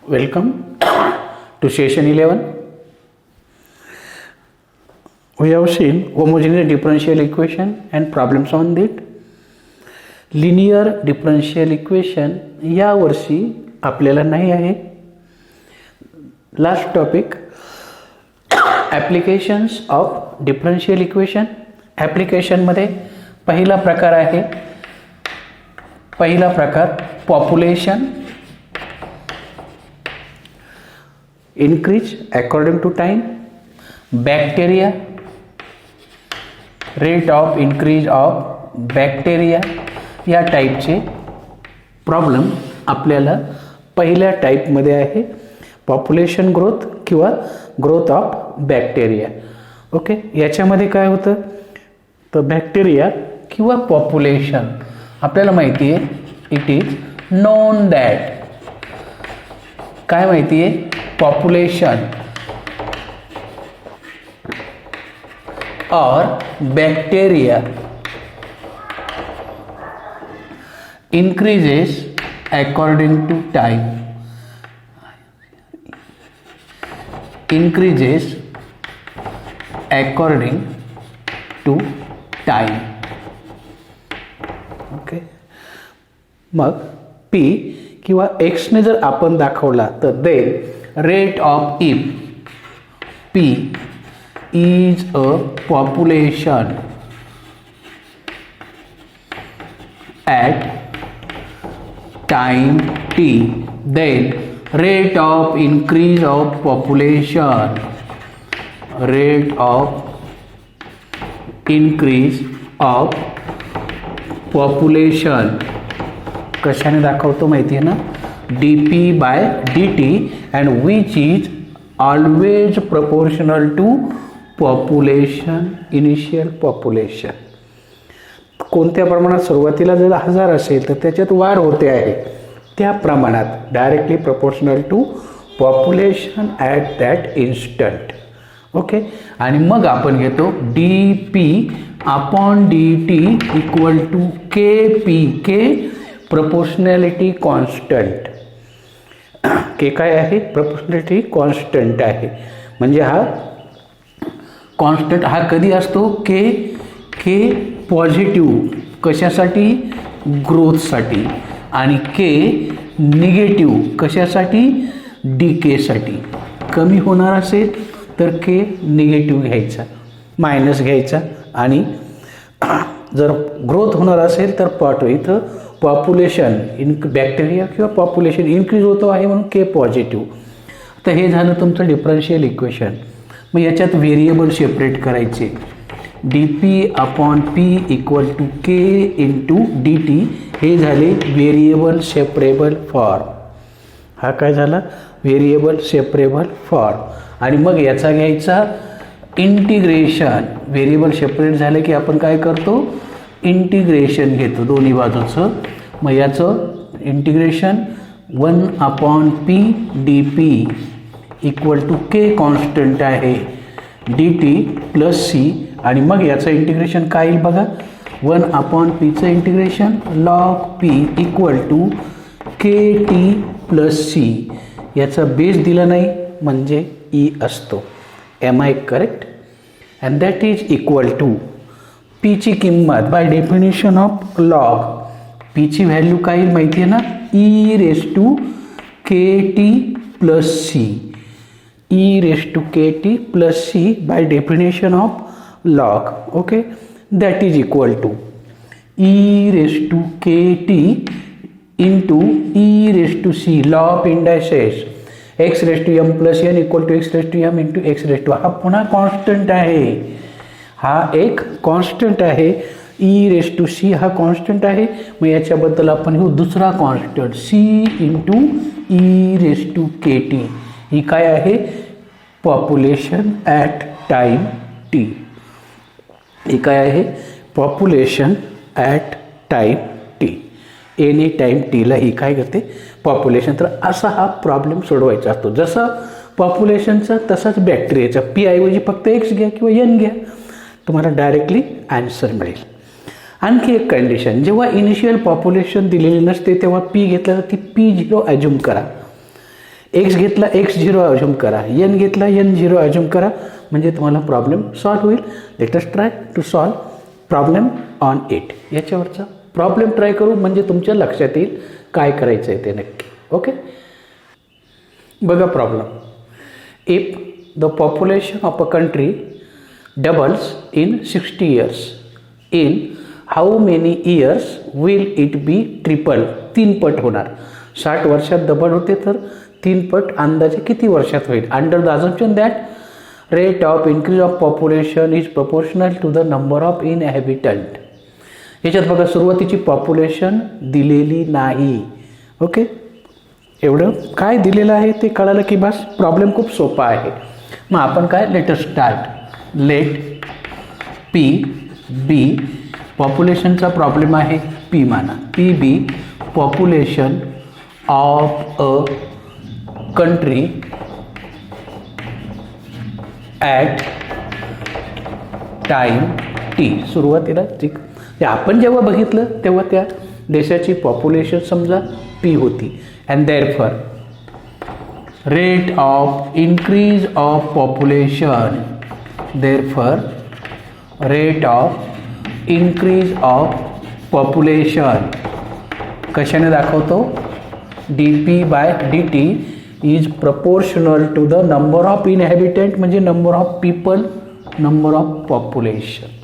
Welcome to session 11. We have seen homogeneous differential equation and problems on it. Linear differential equation या वर्षी आपल्याला नाही आहे. Last topic, applications of differential equation. Application मध्ये पहिला प्रकार आहे, पहिला प्रकार population increase according to time, bacteria, rate of increase of bacteria या टाईपचे प्रॉब्लेम आपल्याला पहिल्या टाईपमध्ये आहे, पॉप्युलेशन ग्रोथ किंवा ग्रोथ ऑफ बॅक्टेरिया. ओके, याच्यामध्ये काय होतं तर बॅक्टेरिया किंवा पॉप्युलेशन आपल्याला माहिती आहे, इट इज नोन दॅट काय माहिती आहे, पॉप्युलेशन और bacteria increases according to time, increases according to time. Okay, मग P किंवा X ने जर आपण दाखवला तर then rate of if P is a population at time t, then rate of increase of population, rate of increase of population कशाने दाखवतो माहिती आहे ना, dp by dt and which is always proportional to population, initial population. कोणत्या प्रमाणात सुरुवातीला जर 1000 असेल तर त्याच्यात वाढ होते आहे, त्या प्रमाणात directly proportional to population at that instant. Okay, आणि मग आपण घेतो D P upon D T equal to K P, K proportionality constant. K काय आहे, प्रपोर्शनॅलिटी कॉन्स्टंट आहे. म्हणजे हा कॉन्स्टंट हा कधी असतो, के के पॉझिटिव्ह कशासाठी, ग्रोथसाठी, आणि के निगेटिव्ह कशासाठी, डीकेसाठी. कमी होणार असेल तर के निगेटिव्ह घ्यायचा, मायनस घ्यायचा, आणि जर ग्रोथ होणार असेल तर इथं पॉप्युलेशन बॅक्टेरिया किंवा पॉप्युलेशन इन्क्रीज होतो आहे म्हणून के पॉझिटिव्ह. तर हे झालं तुमचं डिफरन्शियल इक्वेशन. मग याच्यात व्हेरिएबल सेपरेट करायचे, d P upon p equal to k into d t, हे झाले व्हेरिएबल सेपरेबल फॉर्म. हा काय झाला, व्हेरिएबल सेपरेबल फॉर्म. आणि मग याचा घ्यायचा इंटिग्रेशन. व्हेरिएबल सेपरेट झाले की आपण काय करतो, इंटिग्रेशन घेतो दोन्ही बाजूचं. मग याचं integration 1 upon P D P equal to K constant आहे, डी टी प्लस सी. आणि मग याचं इंटिग्रेशन काय येईल बघा, 1 अपॉन पीचं integration log P equal to K T plus C. याचा बेस दिला नाही म्हणजे ई असतो. Am I correct? And that is equal to पीची किंमत बाय डेफिनेशन ऑफ लॉग, पीची व्हॅल्यू काय येईल माहिती आहे ना, E raise to K T plus c, E raise to K T plus c by definition of log. Okay, that is equal to e raise to K t into E raise to c, law of indices, x raise to m plus n equal to x raise to m into x raise to. हा पुन्हा constant आहे, हा एक constant आहे. E raise to c हा constant आहे. मग याच्याबद्दल आपण घेऊ दुसरा constant, C into E raise to K T. ही काय आहे, पॉप्युलेशन ॲट टाईम टी. ही काय आहे, population at time T, any time टीला ही काय करते, पॉप्युलेशन. तर असा हा प्रॉब्लेम सोडवायचा असतो. जसं पॉप्युलेशनचा तसाच बॅक्टेरियाचा, पी ऐवजी फक्त एक्स घ्या किंवा एन घ्या, तुम्हाला डायरेक्टली आन्सर मिळेल. आणखी एक कंडिशन, जेव्हा इनिशियल पॉप्युलेशन दिलेली नसते तेव्हा पी घेतलं की P0 ॲज्युम करा. एक्स घेतला x0 अज्युम करा, n घेतला n0 अज्युम करा, म्हणजे तुम्हाला प्रॉब्लेम सॉल्व्ह होईल. Let us try to solve problem on it. याच्यावरचा प्रॉब्लेम ट्राय करू म्हणजे तुमच्या लक्षात येईल काय करायचं आहे ते नक्की. ओके, बघा problem. If the population of a country doubles in 60 years, in how many years will it be triple? 3 पट होणार. 60 वर्षात डबल होते तर 3 पट अंदाजे किती वर्षात होईल? Under the assumption that rate of increase of population is proportional to the number of inhabitant. याच्यात बघा सुरुवातीची पॉप्युलेशन दिलेली नाही. ओके, एवढं काय दिलेलं आहे ते कळालं की बस प्रॉब्लेम खूप सोपा आहे. मग आपण काय let us start. Let P be पॉप्युलेशनचा प्रॉब्लेम आहे, पी माना. P be population of a country at time T. सुरुवातीला ठीक आपण जेव्हा बघितलं तेव्हा त्या देशाची पॉप्युलेशन समजा पी होती. And therefore rate of increase of population, therefore rate of increase of population कशाने दाखवतो? dp/dt is proportional to the number of inhabitant, म्हणजे number of people, number of population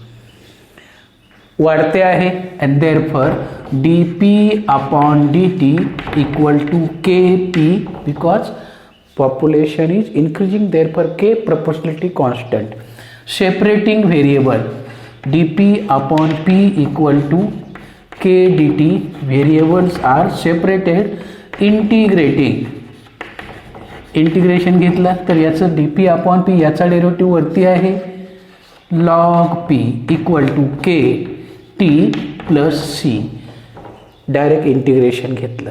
वाढते आहे. And therefore dp/dt equal to kp because population is increasing, therefore k proportionality constant. Separating variable dp/p equal to k dt. Variables are separated. Integration घेतला तर याचं dp/p याचा derivative वरती आहे log p equal to k t plus c. Direct integration घेतलं.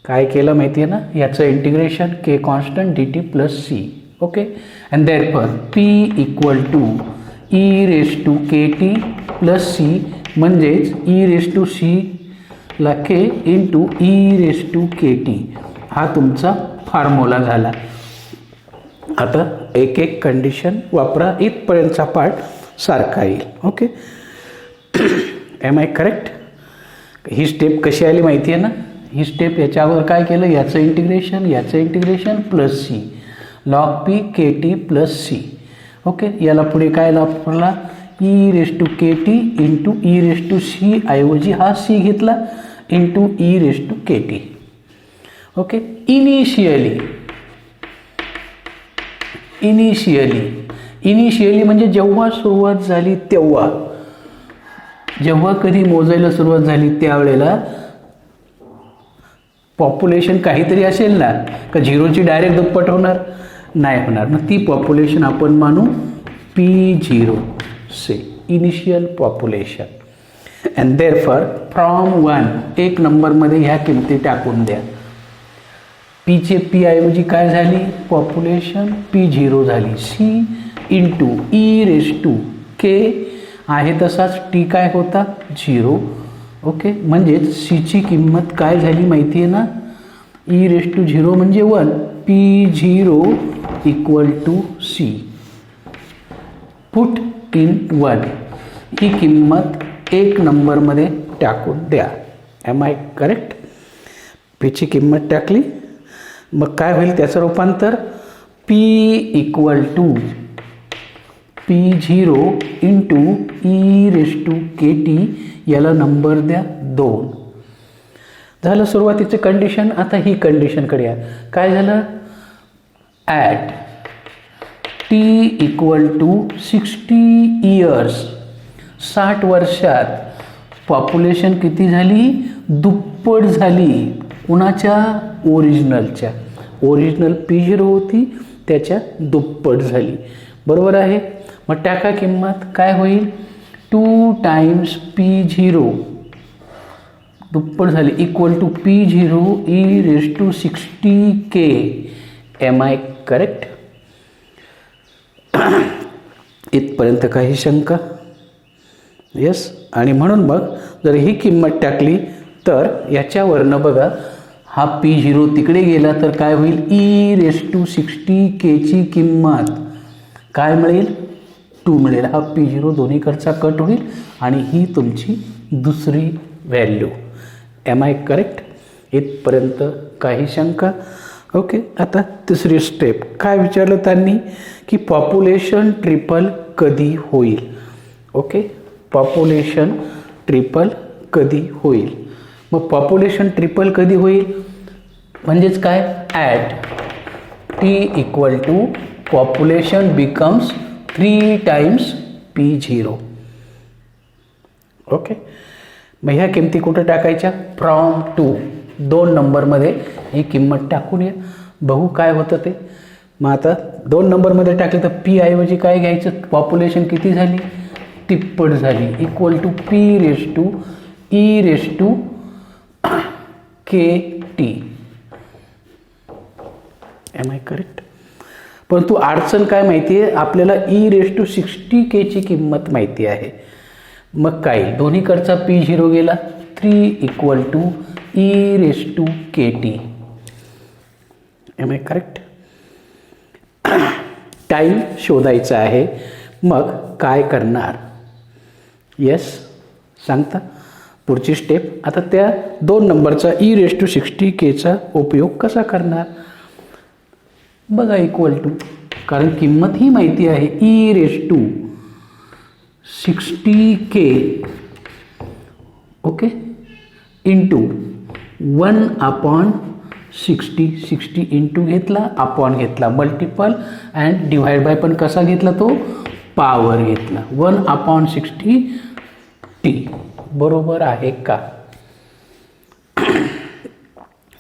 काय केलं माहिती आहे ना, याचं integration k constant dt plus c. Okay, and therefore p equal to e⁻kt plus c, म्हणजेच e⁻c ला k इंटू e⁻kt. हा तुमचा फॉर्म्युला झाला. आता एक एक कंडिशन वापरा, इथपर्यंतचा पार्ट सारखा येईल. Okay, am I correct? ही स्टेप कशी आली माहिती आहे ना. ही स्टेप याच्यावर काय केलं, याचं integration plus C log P K T plus C. Okay, याला पुढे काय वापरला? e⁻kt इंटू e⁻c ऐवजी हा सी घेतला इंटू e⁻kt. ओके, इनिशियली म्हणजे जेव्हा सुरुवात झाली तेव्हा, जेव्हा कधी मोजायला सुरुवात झाली त्यावेळेला पॉप्युलेशन काहीतरी असेल ना, का झिरोची डायरेक्ट दुप्पट होणार? नाही होणार. मग ती पॉप्युलेशन आपण मानू P0 say initial population. And therefore from 1 एक नंबरमध्ये ह्या किमती टाकून द्या. पीचे पी ऐवजी काय झाली? पॉप्युलेशन P0 झाली. सी इंटू e⁻k आहे तसाच टी काय होता? 0. ओके, म्हणजेच सीची किंमत काय झाली माहिती आहे ना, e⁻0 म्हणजे 1. P0 equal to c. Put in 1. ही किंमत एक नंबरमध्ये टाकून द्या. M I correct? पीची किंमत टाकली, मग काय होईल त्याचं रूपांतर? P equal to P0 into e⁻kt. याला नंबर द्या 2. झालं सुरुवातीचं कंडिशन. आता ही कंडिशनकडे या. काय झालं? At t equal to 60 years, 60 वर्षात पॉप्युलेशन किती झाली? दुप्पट झाली. कुणाच्या? ओरिजिनलच्या. ओरिजिनल P0 होती त्याच्या दुप्पट झाली. बरोबर आहे. मग टाका किंमत. काय होईल? 2 टाइम्स P0 दुप्पट झाली equal to P0 e⁻60k. Am I correct? इथपर्यंत काही शंका? येस. आणि म्हणून मग जर ही किंमत टाकली तर याच्यावरनं बघा हा P0 तिकडे गेला तर काय होईल, e⁻60k ची किंमत काय मिळेल, 2 मिळेल. हा P0 दोन्हीकडचा कट होईल आणि ही तुमची दुसरी व्हॅल्यू. M I correct? इथपर्यंत काही शंका? ओके. आता तिसरी स्टेप काय विचारलं त्यांनी की पॉप्युलेशन ट्रिपल कधी होईल. ओके, पॉप्युलेशन ट्रिपल कधी होईल. मग पॉप्युलेशन ट्रिपल कधी होईल म्हणजेच काय, at t = population becomes 3 times P0. Okay, मग ह्या किमती कुठं टाकायच्या, फ्रॉम टू 2 नंबरमध्ये ही किंमत टाकून या, बघू काय होतं ते. मग आता 2 नंबरमध्ये टाकलं तर P ऐवजी काय घ्यायचं, पॉप्युलेशन किती झाली, तिप्पट झाली, P⁻e⁻kt. Am I correct? परंतु अडचण काय माहिती आहे, आपल्याला e⁻60k ची किंमत माहिती आहे. मग काय, दोन्हीकडचा P0 गेला, 3 = e⁻kt. M I correct? Time शोधायचा आहे. मग काय करणार, येस सांगता पुढची स्टेप. आता त्या 2 नंबरचा e⁻60k चा उपयोग कसा करणार बघा, कारण किंमत ही माहिती आहे, e⁻60k ओके इंटू 1/60, 60 इंटू घेतला, अपॉन घेतला, मल्टिपल अँड डिवाइड बाय पण कसा घेतला तो, पॉवर घेतला, 1/60t. बरोबर आहे का,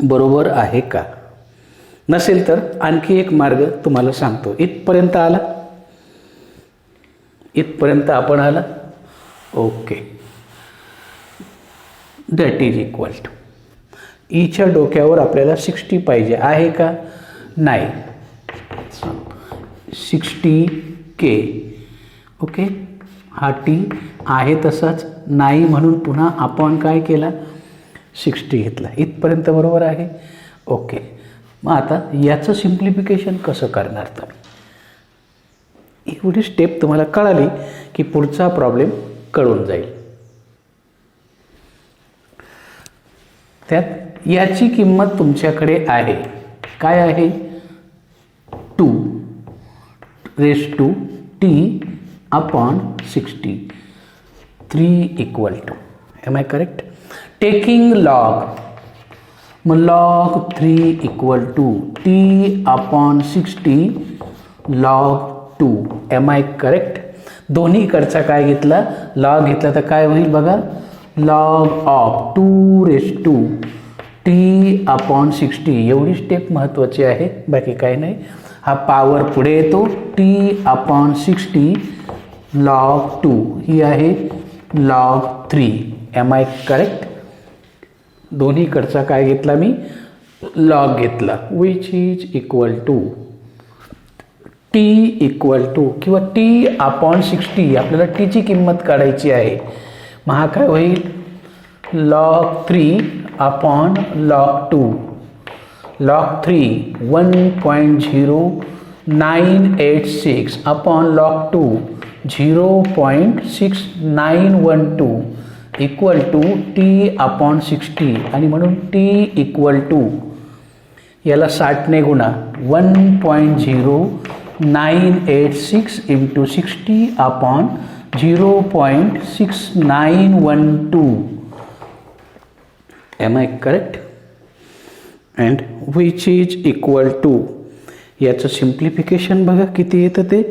बरोबर आहे का? नसेल तर आणखी एक मार्ग तुम्हाला सांगतो. इथपर्यंत आला, इथपर्यंत आपण आला. Okay, that is equal to ईच्या डोक्यावर आपल्याला 60 पाहिजे आहे का, नाही, 60k. ओके, हा टी आहे तसाच नाही म्हणून पुन्हा आपण काय केला, 60 घेतला. इथपर्यंत बरोबर आहे. ओके, मग आता याचं सिम्प्लिफिकेशन कसं करणार तुम्ही, एवढी स्टेप तुम्हाला कळाली की पुढचा प्रॉब्लेम कळून जाईल. त्यात याची किंमत तुमच्याकडे आहे, काय आहे, 2⁻t/60, 3 = am I correct? Taking log, मग log 3 = t/60 log 2. Am I correct? दोन्हीकडचा काय घेतला, लॉग घेतला तर काय होईल बघा, log of 2⁻t/60. एवढी स्टेप महत्त्वाची आहे, बाकी काही नाही. हा पॉवर पुढे येतो, t/60 log 2 ही आहे log 3. Am I correct? दोन्हीकडचा काय घेतला मी, लॉग घेतला, which is equal to t किंवा t/60. आपल्याला टीची किंमत काढायची आहे. मग हा काय होईल, log 3/log 2. log 3 1.0986 upon log 2 0.6912 equal to t/60. आणि म्हणून t = याला 60ने गुणा, 1.0986 × 60/0.6912. Am I correct? And which is equal to, याचं सिम्प्लिफिकेशन बघा किती येतं ते.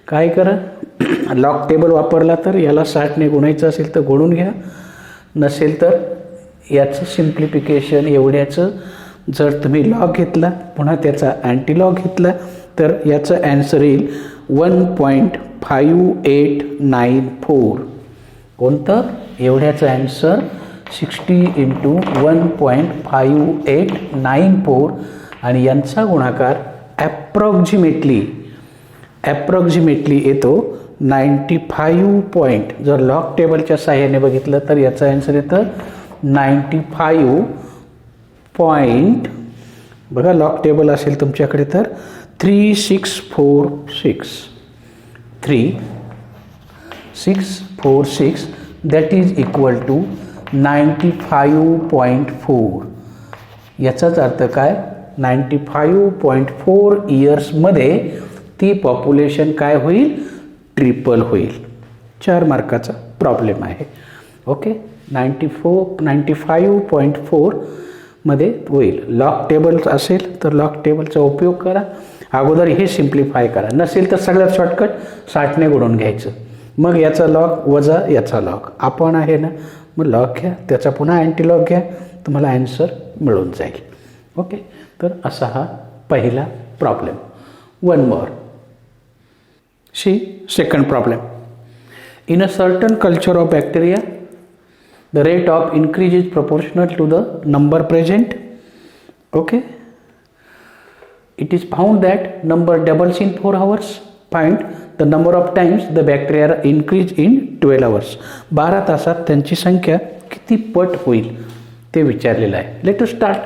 काय करा, लॉग टेबल वापरला तर याला 60ने गुणायचं असेल तर गुणून घ्या, नसेल तर याचं सिम्प्लिफिकेशन एवढ्याचं जर तुम्ही लॉग घेतला पुन्हा त्याचा अँटीलॉग घेतला तर याचं ॲन्सर येईल 1.5894. कोणतं, एवढ्याचं ॲन्सर 60 × 1.5894 आणि यांचा गुणाकार ॲप्रॉक्झिमेटली येतो 95. जर लॉग टेबलच्या साहाय्याने बघितलं तर याचा ॲन्सर येतं पॉईंट, बघा लॉग टेबल असेल तुमच्याकडे तर 3646 दॅट इज इक्वल टू 95.4. याचाच अर्थ काय, 95.4 इयर्समध्ये ती पॉप्युलेशन काय होईल, ट्रिपल होईल. 4 मार्काचा प्रॉब्लेम आहे. ओके, 95.4 मध्ये होईल. लॉग टेबल असेल तर लॉग टेबलचा उपयोग करा. अगोदर हे सिम्प्लिफाय करा, नसेल तर सगळ्यात शॉर्टकट 60ने गुणून घ्यायचं. मग याचा लॉग वजा याचा लॉग, आपण आहे ना, मग लॉग घ्या, त्याचा पुन्हा अँटी लॉग घ्या, तुम्हाला ॲन्सर मिळून जाईल. ओके, तर असा हा पहिला problem. One more. See second problem. In a certain culture of bacteria, the rate of increase is proportional to the number present. Okay. It is found that number doubles in 4 hours. Find the number of times the bacteria increase in 12 hours. 12 तासात त्यांची संख्या किती पट होईल ते विचारलेलं आहे. Late to start.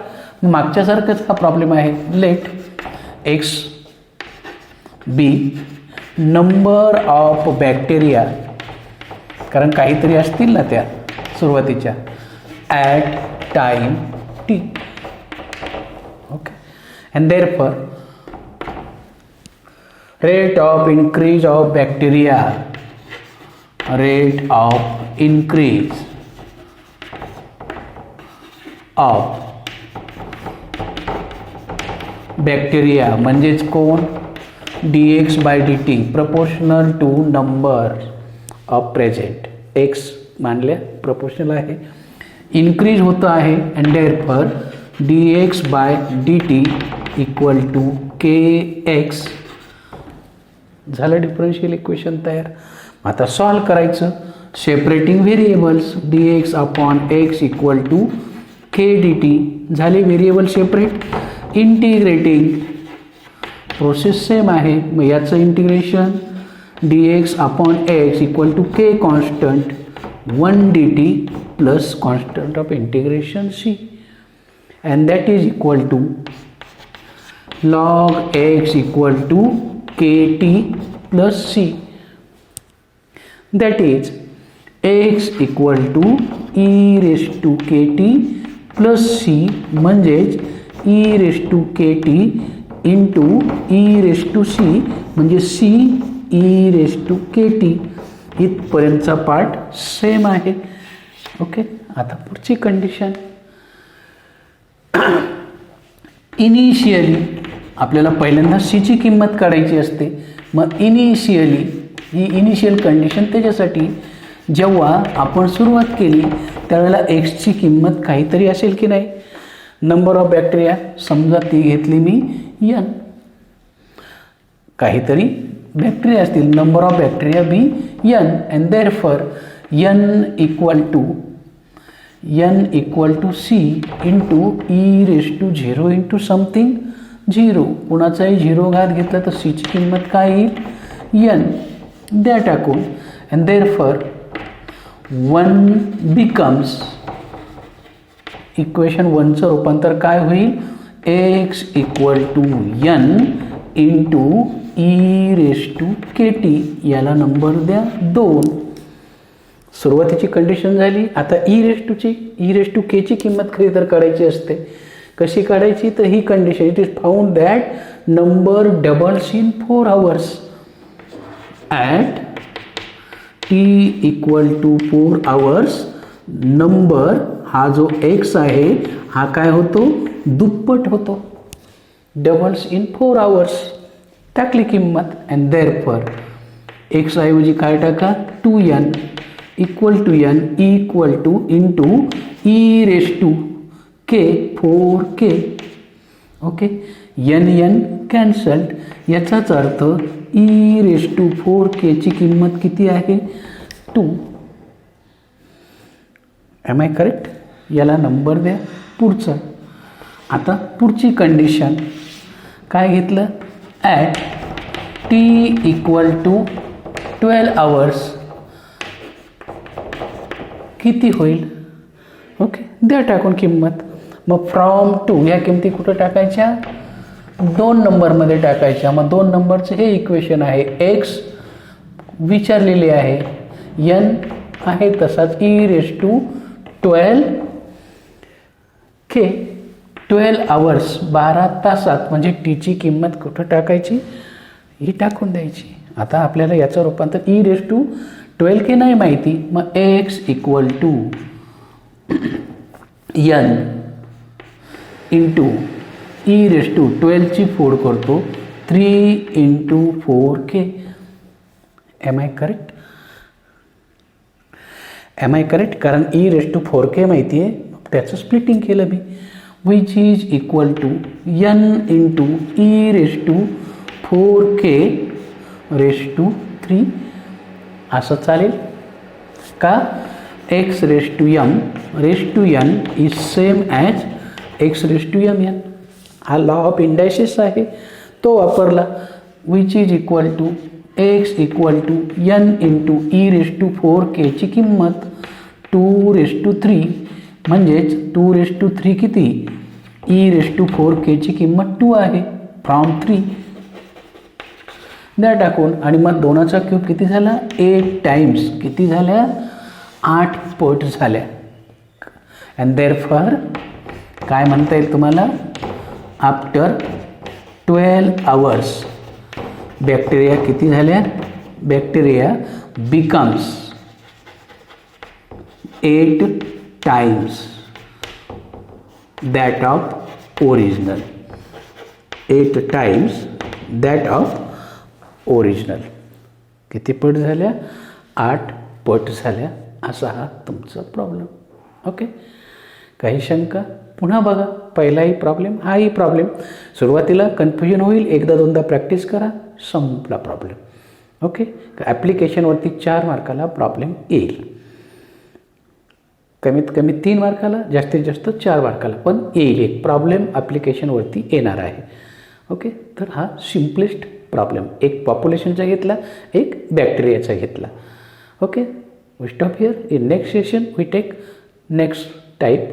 मागच्यासारखंच हा प्रॉब्लेम आहे. Let x be number of bacteria, कारण काहीतरी असतील ना त्या सुरुवातीच्या, at time t. Okay, and therefore rate of increase of bacteria, rate of increase of bacteria म्हणजेच कोण, dx by dt proportional to number of present. x मानले proportional आहे, इन्क्रीज होतं आहे, and therefore dx by dt equal to kx. झालं differential equation तयार. आता solve करायचं. Separating variables dx upon x equal to k dt. झाले variable separate. Integrating process same आहे. मग याचं integration dx upon x equal to k constant 1 dt plus constant of integration c, and that is equal to log x equal to kt plus c. That is x equal to e raise to kt plus c, म्हणजेच e raise to kt into E raise to C, म्हणजे C E raise to K T. इथपर्यंतचा part same आहे. Okay, आता पुढची condition. Initially आपल्याला पहिल्यांदा सीची किंमत काढायची असते. मग इनिशियली ही इनिशियल कंडिशन त्याच्यासाठी, जेव्हा आपण सुरुवात केली त्यावेळेला एक्सची किंमत काहीतरी असेल की नाही. नंबर ऑफ बॅक्टेरिया समजा ती घेतली मी n, काहीतरी बॅक्टेरिया असतील, number of bacteria be n, and therefore n equal to C into E raise to 0 into something 0. कुणाचाही 0 घात घेतला तर सीची किंमत काय येईल, n. द्या टाकून, अँड देअरफॉर 1 बिकम्स, इक्वेशन 1चं रूपांतर काय होईल, x equal to n into E raise to K t. याला नंबर द्या 2. सुरुवातीची कंडिशन झाली. आता ई रेस टू केची किंमत खरी तर काढायची असते. कशी काढायची, तर ही condition, it is found that number doubles in 4 hours at T equal to 4 hours. Number हा जो x आहे हा काय होतो, दुप्पट होतो. Doubles in 4 hours. टाकली किंमत, अँड देअरफॉर x ऐवजी काय टाका, 2n equal to n equal to into E raise to k 4k. Okay, n cancelled. याचाच अर्थ ई रेस टू 4k ची किंमत किती आहे, 2. Am I correct. याला नंबर द्या. पुढचं, आता पुढची कंडिशन काय घेतलं, at T equal to 12 hours किती होईल. ओके, द्या टाकून किंमत. मग फ्रॉम टू ह्या किमती कुठं टाकायच्या, 2 नंबरमध्ये टाकायच्या. मग 2 नंबरचं हे इक्वेशन आहे. एक्स विचारलेली आहे, एन आहे तसाच e⁻12 के 12 आवर्स 12 तासात म्हणजे टीची किंमत कुठं टाकायची, ही टाकून द्यायची. आता आपल्याला याचं रूपांतर e⁻12 के नाही माहिती, मग X equal to N into e⁻12ची फोड करतो 3 × 4k. Am I correct? Am I correct? कारण e⁻4k माहिती आहे, त्याचं स्प्लिटिंग केलं मी, which is equal to N into e⁻4k⁻3 असं चालेल का? x⁻m⁻n is same as x⁻mn. हा लॉ ऑफ इंडायसिस आहे, तो वापरला. Which is equal to x equal to n into e⁻4kची किंमत 2�3, म्हणजेच 2�3 किती, e⁻4kची किंमत 2 आहे, फ्रॉम 3 द्या टाकून. आणि मग 2चा क्यूब किती झाला, 8 टाइम्स किती झाल्या, 8 पट झाल्या. अँड देअरफॉर काय म्हणता येईल तुम्हाला, आफ्टर 12 आवर्स बॅक्टेरिया किती झाल्या, bacteria becomes 8 times that of original, 8 times that of original. किती पट झाल्या, 8 पट झाल्या. असा हा तुमचा प्रॉब्लेम. ओके, काही शंका? पुन्हा बघा, पहिलाही प्रॉब्लेम, हाही प्रॉब्लेम. सुरुवातीला कन्फ्युजन होईल, एकदा दोनदा प्रॅक्टिस करा, संपला प्रॉब्लेम. ओके, ॲप्लिकेशनवरती 4 मार्काला प्रॉब्लेम येईल. कमीत कमी 3 मार्काला, जास्तीत जास्त 4 मार्काला पण येईल. एक प्रॉब्लेम ॲप्लिकेशनवरती येणार आहे. ओके, तर हा सिम्पलेस्ट प्रॉब्लेम, एक पॉप्युलेशनचा घेतला, एक बॅक्टेरियाचा घेतला. Okay, we stop here. In next session we take next type